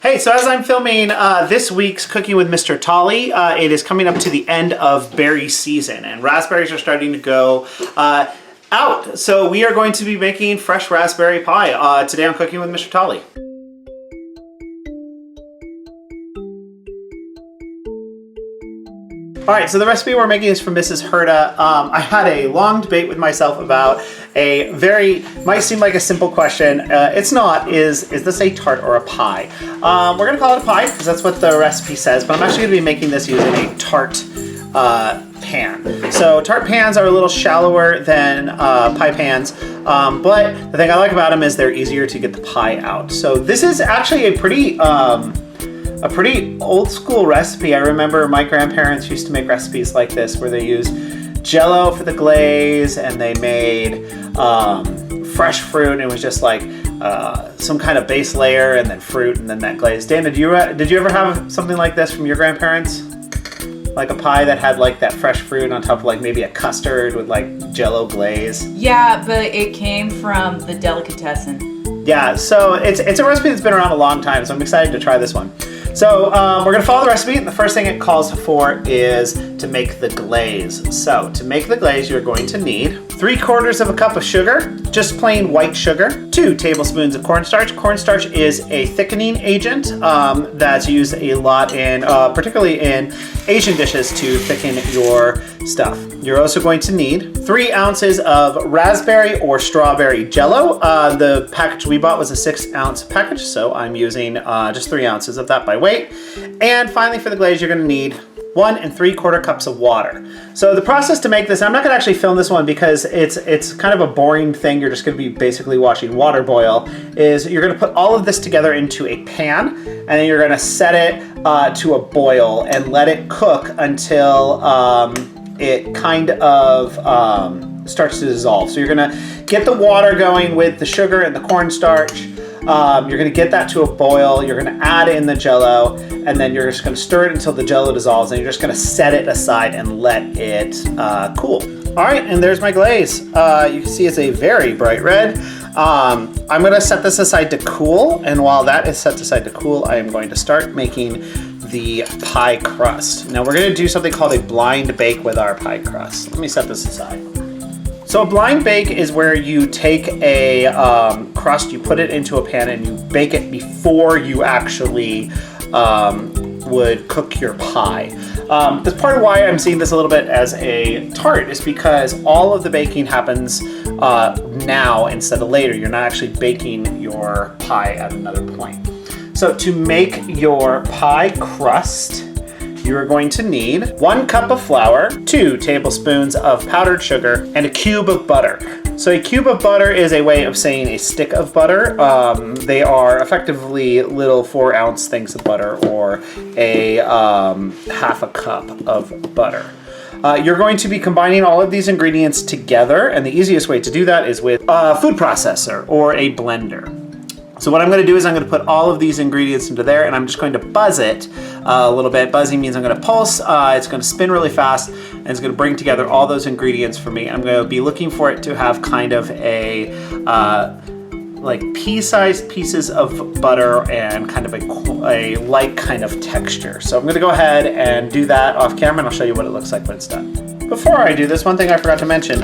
Hey, so as I'm filming this week's Cooking with Mr. Tolley, it is coming up to the end of berry season and raspberries are starting to go out. So we are going to be making fresh raspberry pie today on Cooking with Mr. Tolley. All right, so the recipe we're making is from Mrs. Herta. I had a long debate with myself about a might seem like a simple question. It's not, is this a tart or a pie? We're gonna call it a pie because that's what the recipe says, but I'm actually gonna be making this using a tart pan. So tart pans are a little shallower than pie pans, but the thing I like about them is they're easier to get the pie out. So this is actually a pretty old school recipe. I remember my grandparents used to make recipes like this where they used Jell-O for the glaze and they made fresh fruit, and it was just like some kind of base layer and then fruit and then that glaze. Dana, did you ever have something like this from your grandparents? Like a pie that had like that fresh fruit on top of like maybe a custard with like Jell-O glaze? Yeah, but it came from the delicatessen. Yeah, so it's a recipe that's been around a long time, so I'm excited to try this one. So we're gonna follow the recipe. The first thing it calls for is to make the glaze. So to make the glaze, you're going to need 3/4 of a cup of sugar, just plain white sugar, 2 tablespoons of cornstarch. Cornstarch is a thickening agent that's used a lot in, particularly in Asian dishes to thicken your stuff. You're also going to need 3 ounces of raspberry or strawberry Jell-O. The package we bought was a 6-ounce package, so I'm using just 3 ounces of that by weight. And finally, for the glaze, you're gonna need 1 3/4 cups of water. So the process to make this, I'm not gonna actually film this one because it's kind of a boring thing. You're just gonna be basically watching water boil. Is you're gonna put all of this together into a pan, and then you're gonna set it to a boil and let it cook until it kind of starts to dissolve. So you're gonna get the water going with the sugar and the cornstarch. You're gonna get that to a boil. You're gonna add in the Jell-O, and then you're just gonna stir it until the Jell-O dissolves, and you're just gonna set it aside and let it cool. All right, and there's my glaze. You can see it's a very bright red. I'm gonna set this aside to cool, and while that is set aside to cool, I am going to start making the pie crust. Now we're gonna do something called a blind bake with our pie crust. Let me set this aside. So a blind bake is where you take a crust, you put it into a pan, and you bake it before you actually would cook your pie. That's part of why I'm seeing this a little bit as a tart, is because all of the baking happens now instead of later. You're not actually baking your pie at another point. So to make your pie crust, you're going to need 1 cup of flour, 2 tablespoons of powdered sugar, and a cube of butter. So a cube of butter is a way of saying a stick of butter. They are effectively little 4-ounce things of butter, or a half a cup of butter. You're going to be combining all of these ingredients together, and the easiest way to do that is with a food processor or a blender. So what I'm going to do is I'm going to put all of these ingredients into there, and I'm just going to buzz it a little bit. Buzzing means I'm going to pulse, it's going to spin really fast, and it's going to bring together all those ingredients for me. I'm going to be looking for it to have kind of a like pea-sized pieces of butter and kind of a light kind of texture. So I'm going to go ahead and do that off camera, and I'll show you what it looks like when it's done. Before I do this, one thing I forgot to mention,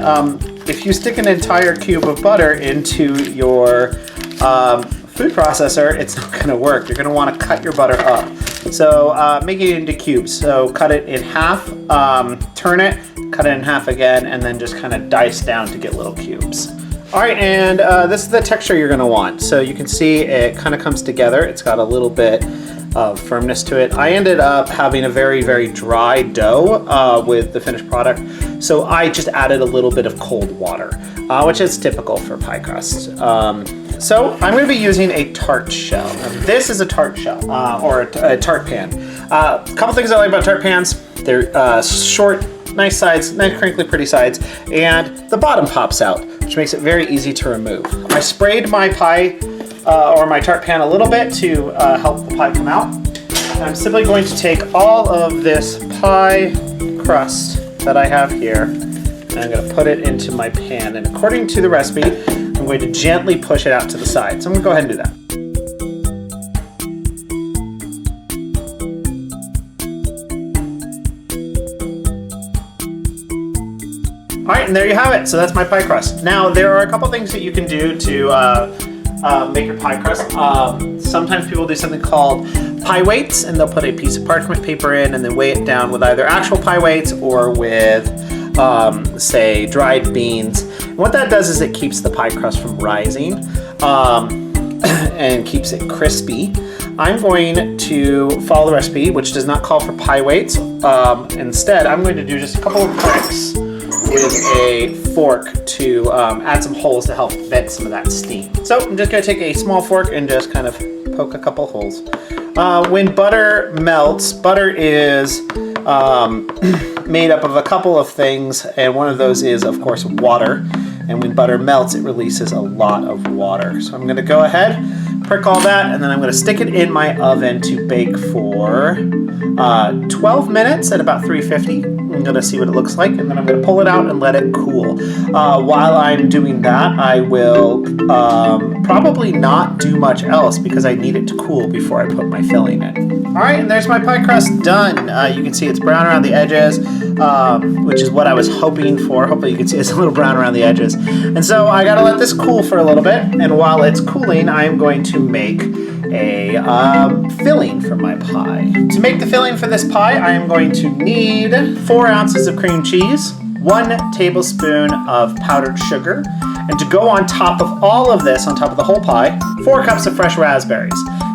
if you stick an entire cube of butter into your food processor, it's not going to work. You're going to want to cut your butter up. So make it into cubes. So cut it in half, turn it, cut it in half again, and then just kind of dice down to get little cubes. All right, and this is the texture you're going to want. So you can see it kind of comes together. It's got a little bit of firmness to it. I ended up having a very, very dry dough with the finished product. So I just added a little bit of cold water, which is typical for pie crust. So I'm going to be using a tart shell. Now, this is a tart shell, or a tart pan. A couple things I like about tart pans. They're short, nice sides, nice crinkly, pretty sides, and the bottom pops out, which makes it very easy to remove. I sprayed my pie, or my tart pan a little bit to help the pie come out. And I'm simply going to take all of this pie crust that I have here, and I'm going to put it into my pan. And according to the recipe, I'm going to gently push it out to the side. So I'm going to go ahead and do that. All right, and there you have it. So that's my pie crust. Now, there are a couple things that you can do to make your pie crust. Sometimes people do something called pie weights, and they'll put a piece of parchment paper in and then weigh it down with either actual pie weights or with, say, dried beans. And what that does is it keeps the pie crust from rising and keeps it crispy. I'm going to follow the recipe, which does not call for pie weights. Instead, I'm going to do just a couple of pricks with a fork to add some holes to help vent some of that steam. So I'm just going to take a small fork and just kind of poke a couple holes. When butter melts, butter is made up of a couple of things, and one of those is, of course, water. And when butter melts, it releases a lot of water. So I'm going to go ahead, prick all that, and then I'm going to stick it in my oven to bake for 12 minutes at about 350. I'm going to see what it looks like, and then I'm going to pull it out and let it cool. While I'm doing that, I will probably not do much else because I need it to cool before I put my filling in. All right, and there's my pie crust done. You can see it's brown around the edges, which is what I was hoping for. Hopefully you can see it's a little brown around the edges. And so I gotta let this cool for a little bit, and while it's cooling, I'm going to make a filling for my pie. To make the filling for this pie, I am going to need 4 ounces of cream cheese, 1 tablespoon of powdered sugar, and to go on top of all of this, on top of the whole pie, 4 cups of fresh raspberries.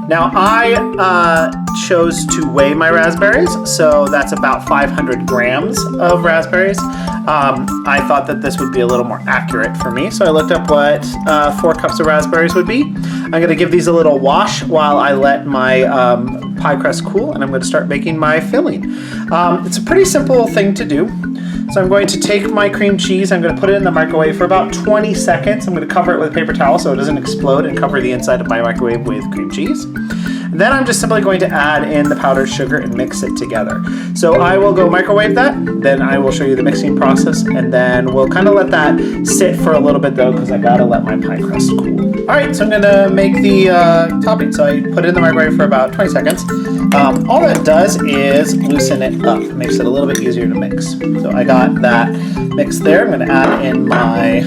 Now I chose to weigh my raspberries, so that's about 500 grams of raspberries. I thought that this would be a little more accurate for me, so I looked up what 4 cups of raspberries would be. I'm going to give these a little wash while I let my pie crust cool, and I'm going to start making my filling. It's a pretty simple thing to do. So I'm going to take my cream cheese, I'm going to put it in the microwave for about 20 seconds. I'm going to cover it with a paper towel so it doesn't explode and cover the inside of my microwave with cream cheese. And then I'm just simply going to add in the powdered sugar and mix it together. So I will go microwave that, then I will show you the mixing process, and then we'll kind of let that sit for a little bit though, because I gotta let my pie crust cool. All right, so I'm gonna make the topping. So I put it in the microwave for about 20 seconds. All that does is loosen it up, makes it a little bit easier to mix. So I got that mixed there. I'm gonna add in my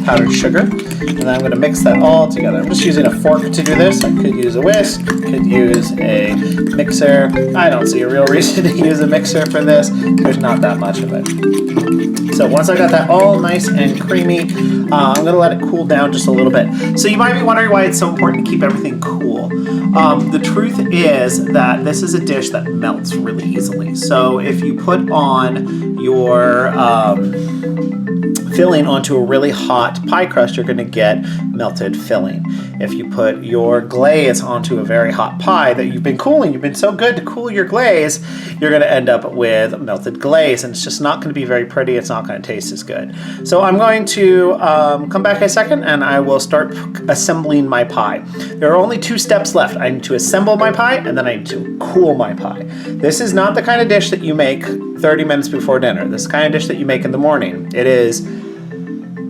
powdered sugar, and then I'm gonna mix that all together. I'm just using a fork to do this. I could use a whisk, could use a mixer. I don't see a real reason to use a mixer for this. There's not that much of it. So once I got that all nice and creamy, I'm gonna let it cool down just a little bit. So you might be wondering why it's so important to keep everything cool. The truth is that this is a dish that melts really easily. So if you put on your filling onto a really hot pie crust, you're going to get melted filling. If you put your glaze onto a very hot pie that you've been cooling, you've been so good to cool your glaze, you're going to end up with melted glaze, and it's just not going to be very pretty. It's not going to taste as good. So I'm going to come back a second and I will start assembling my pie. There are only 2 steps left. I need to assemble my pie and then I need to cool my pie. This is not the kind of dish that you make 30 minutes before dinner. This is the kind of dish that you make in the morning. It is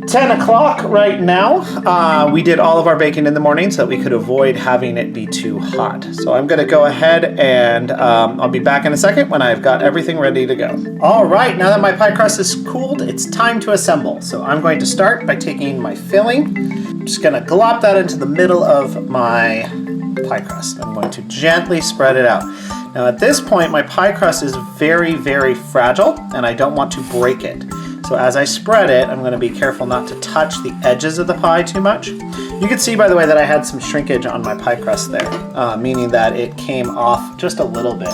10 o'clock right now. We did all of our baking in the morning so that we could avoid having it be too hot. So I'm going to go ahead and I'll be back in a second when I've got everything ready to go. All right, now that my pie crust is cooled, it's time to assemble. So I'm going to start by taking my filling. I'm just going to glop that into the middle of my pie crust. I'm going to gently spread it out. Now at this point, my pie crust is very, very fragile and I don't want to break it. So as I spread it, I'm going to be careful not to touch the edges of the pie too much. You can see, by the way, that I had some shrinkage on my pie crust there, meaning that it came off just a little bit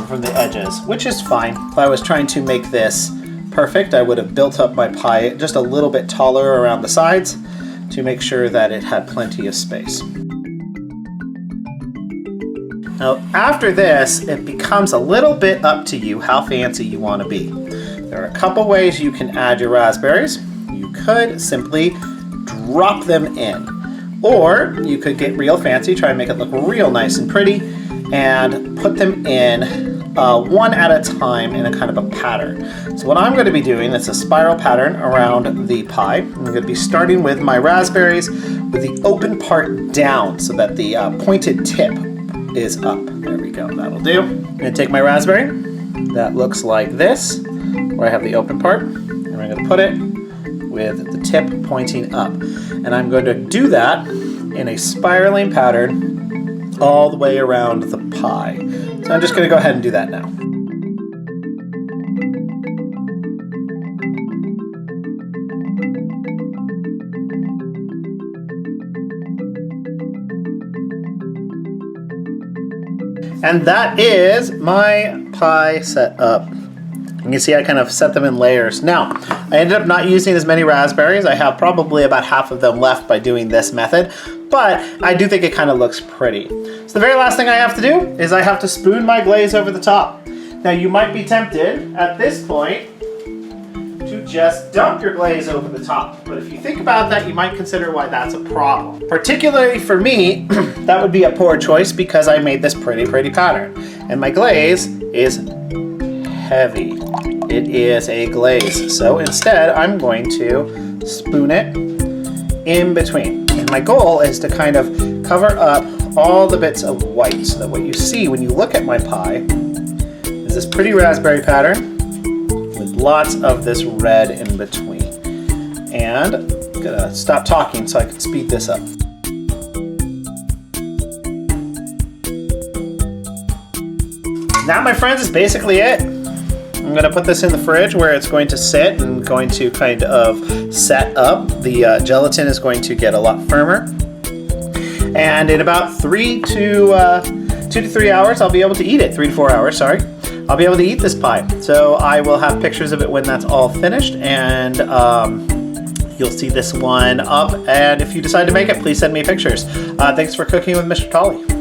from the edges, which is fine. If I was trying to make this perfect, I would have built up my pie just a little bit taller around the sides to make sure that it had plenty of space. Now, after this, it becomes a little bit up to you how fancy you want to be. There are a couple ways you can add your raspberries. You could simply drop them in, or you could get real fancy, try and make it look real nice and pretty, and put them in one at a time in a kind of a pattern. So what I'm going to be doing is a spiral pattern around the pie. I'm going to be starting with my raspberries with the open part down so that the pointed tip is up. There we go, that'll do. I'm going to take my raspberry that looks like this. where I have the open part, and I'm going to put it with the tip pointing up. And I'm going to do that in a spiraling pattern all the way around the pie. So I'm just going to go ahead and do that now. And that is my pie set up. You can see I kind of set them in layers. Now, I ended up not using as many raspberries. I have probably about half of them left by doing this method, but I do think it kind of looks pretty. So the very last thing I have to do is I have to spoon my glaze over the top. Now you might be tempted at this point to just dump your glaze over the top. But if you think about that, you might consider why that's a problem. Particularly for me, that would be a poor choice because I made this pretty pattern. And my glaze is heavy. It is a glaze. So instead, I'm going to spoon it in between. And my goal is to kind of cover up all the bits of white so that what you see when you look at my pie is this pretty raspberry pattern with lots of this red in between. And I'm gonna stop talking so I can speed this up. That, my friends, is basically it. I'm gonna put this in the fridge where it's going to sit and going to kind of set up. The gelatin is going to get a lot firmer. And in about 2 to 3 hours, I'll be able to eat it. 3 to 4 hours, sorry. I'll be able to eat this pie. So I will have pictures of it when that's all finished, and you'll see this one up. And if you decide to make it, please send me pictures. Thanks for cooking with Mr. Tolley.